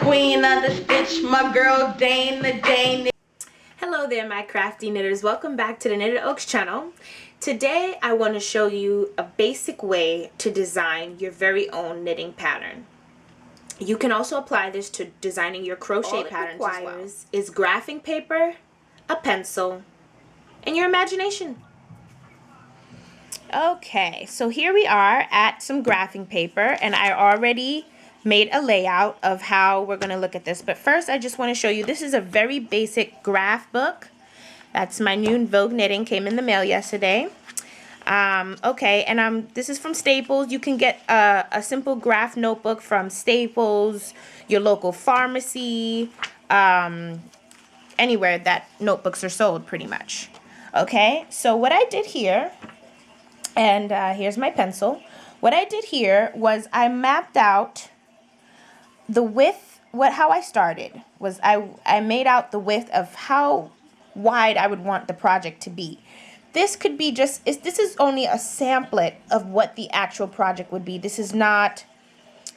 queen of the stitch, my girl Dana. Hello there, my crafty knitters. Welcome back to the Knitted Oaks channel. Today I want to show you a basic way to design your very own knitting pattern. You can also apply this to designing your crochet patterns as well. Is graphing paper, a pencil, and your imagination. Okay, so here we are at some graphing paper, and I already made a layout of how we're going to look at this. But first, I just want to show you, this is a very basic graph book. That's my new Vogue Knitting, came in the mail yesterday. Okay, and this is from Staples. You can get a simple graph notebook from Staples, your local pharmacy, anywhere that notebooks are sold pretty much. Okay, so what I did here, and here's my pencil. What I did here was I mapped out the width. How I started was I made out the width of how wide I would want the project to be. This could be this is only a samplet of what the actual project would be. This is not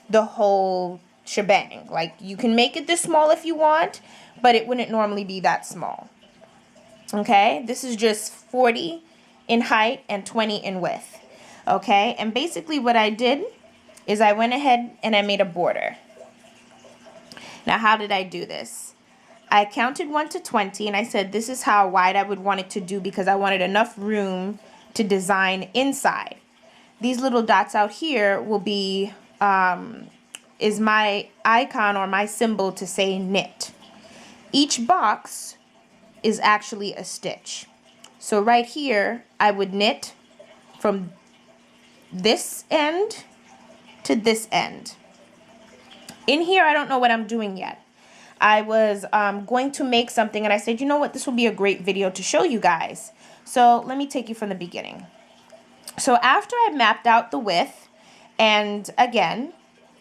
the whole shebang. Like, you can make it this small if you want, but it wouldn't normally be that small. Okay, this is just 40 in height and 20 in width. Okay, and basically what I did is I went ahead and I made a border. Now, how did I do this? I counted 1 to 20 and I said this is how wide I would want it to do because I wanted enough room to design inside. These little dots out here will be is my icon or my symbol to say knit. Each box is actually a stitch. So right here, I would knit from this end to this end. In here, I don't know what I'm doing yet. I was going to make something, and I said, you know what, this will be a great video to show you guys. So let me take you from the beginning. So after I mapped out the width, and again,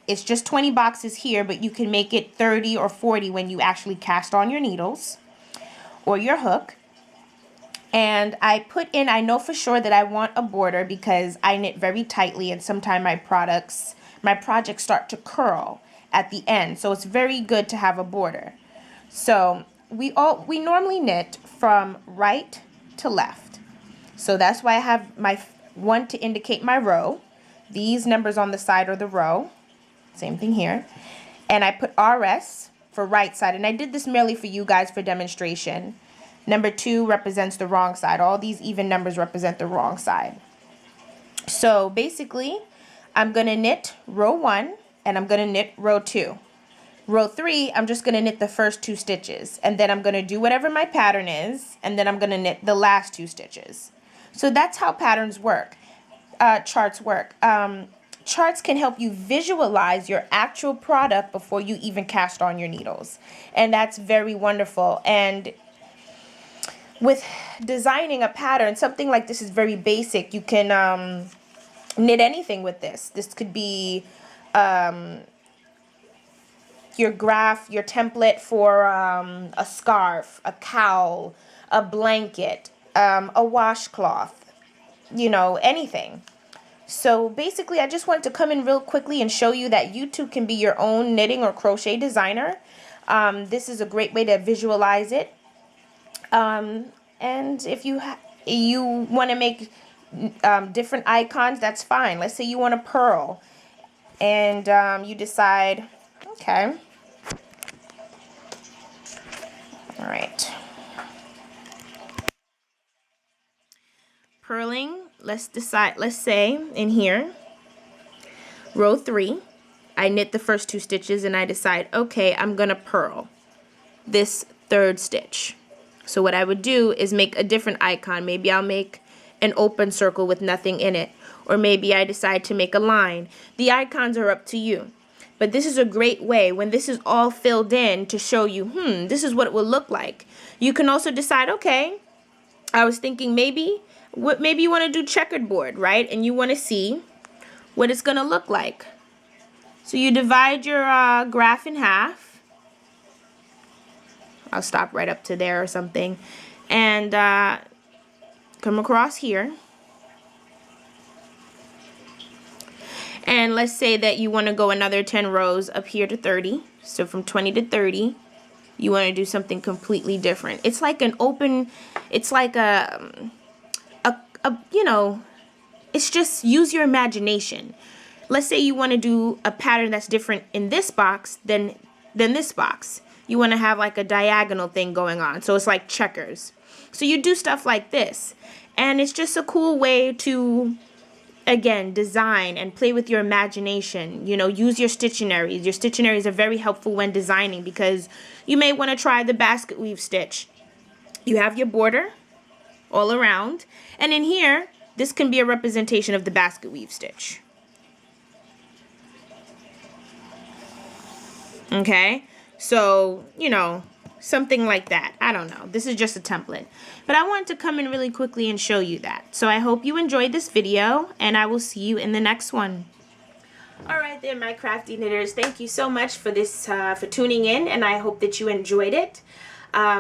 it's just 20 boxes here, but you can make it 30 or 40 when you actually cast on your needles or your hook. And I put in, I know for sure that I want a border because I knit very tightly, and sometimes my projects start to curl at the end. So it's very good to have a border. So we normally knit from right to left. So that's why I have my one to indicate my row. These numbers on the side are the row. Same thing here. And I put RS for right side. And I did this merely for you guys for demonstration. Number 2 represents the wrong side. All these even numbers represent the wrong side. So basically, I'm going to knit row 1 and I'm going to knit row 2. Row 3, I'm just going to knit the first 2 stitches. And then I'm going to do whatever my pattern is. And then I'm going to knit the last 2 stitches. So that's how patterns work. Charts work. Charts can help you visualize your actual product before you even cast on your needles. And that's very wonderful. And with designing a pattern, something like this is very basic. You can knit anything with this. This could be your graph, your template for a scarf, a cowl, a blanket, a washcloth, you know, anything. So basically, I just wanted to come in real quickly and show you that you too can be your own knitting or crochet designer. This is a great way to visualize it. And if you want to make different icons, that's fine. Let's say you want a pearl, and you decide, okay, all right, purling. Let's say in here, row 3, I knit the first 2 stitches, and I decide, okay, I'm gonna purl this 3rd stitch. So what I would do is make a different icon. Maybe I'll make an open circle with nothing in it. Or maybe I decide to make a line. The icons are up to you. But this is a great way, when this is all filled in, to show you, this is what it will look like. You can also decide, okay, I was thinking maybe you want to do checkered board, right? And you want to see what it's going to look like. So you divide your graph in half. I'll stop right up to there or something, and come across here, And let's say that you want to go another 10 rows up here to 30. So from 20 to 30, you want to do something completely different. It's like an open, it's like you know, it's just use your imagination. Let's say you want to do a pattern that's different in this box than this box. You want to have like a diagonal thing going on. So it's like checkers. So you do stuff like this. And it's just a cool way to, again, design and play with your imagination. You know, use your stationaries. Your stationaries are very helpful when designing because you may want to try the basket weave stitch. You have your border all around. And in here, this can be a representation of the basket weave stitch. Okay, so, you know, something like that. I don't know. This is just a template. But I wanted to come in really quickly and show you that. So I hope you enjoyed this video, and I will see you in the next one. Alright there, my crafty knitters. Thank you so much for this, for tuning in, and I hope that you enjoyed it.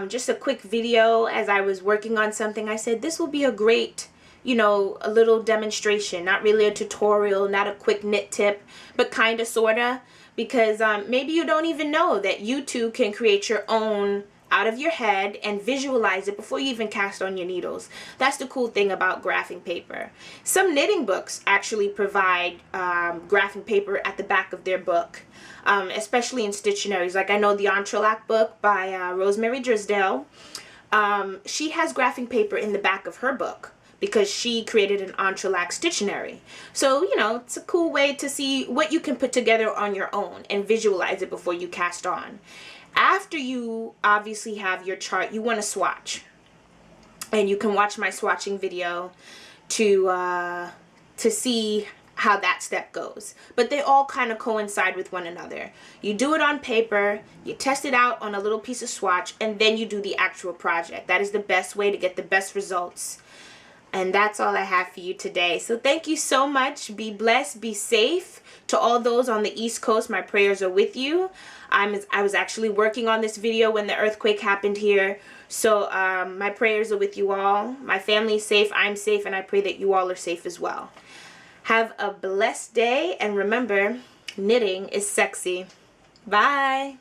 Just a quick video as I was working on something. I said this will be a great, you know, a little demonstration. Not really a tutorial, not a quick knit tip, but kind of, sort of. Because maybe you don't even know that you too can create your own out of your head and visualize it before you even cast on your needles. That's the cool thing about graphing paper. Some knitting books actually provide graphing paper at the back of their book, especially in stationaries. Like I know the Entrelac book by Rosemary Drisdale. She has graphing paper in the back of her book, because she created an Entrelac stationery. So, you know, it's a cool way to see what you can put together on your own and visualize it before you cast on. After you obviously have your chart, you want to swatch. And you can watch my swatching video to see how that step goes. But they all kind of coincide with one another. You do it on paper, you test it out on a little piece of swatch, and then you do the actual project. That is the best way to get the best results. And that's all I have for you today. So thank you so much. Be blessed. Be safe. To all those on the East Coast, my prayers are with you. I was actually working on this video when the earthquake happened here. So my prayers are with you all. My family is safe. I'm safe. And I pray that you all are safe as well. Have a blessed day. And remember, knitting is sexy. Bye.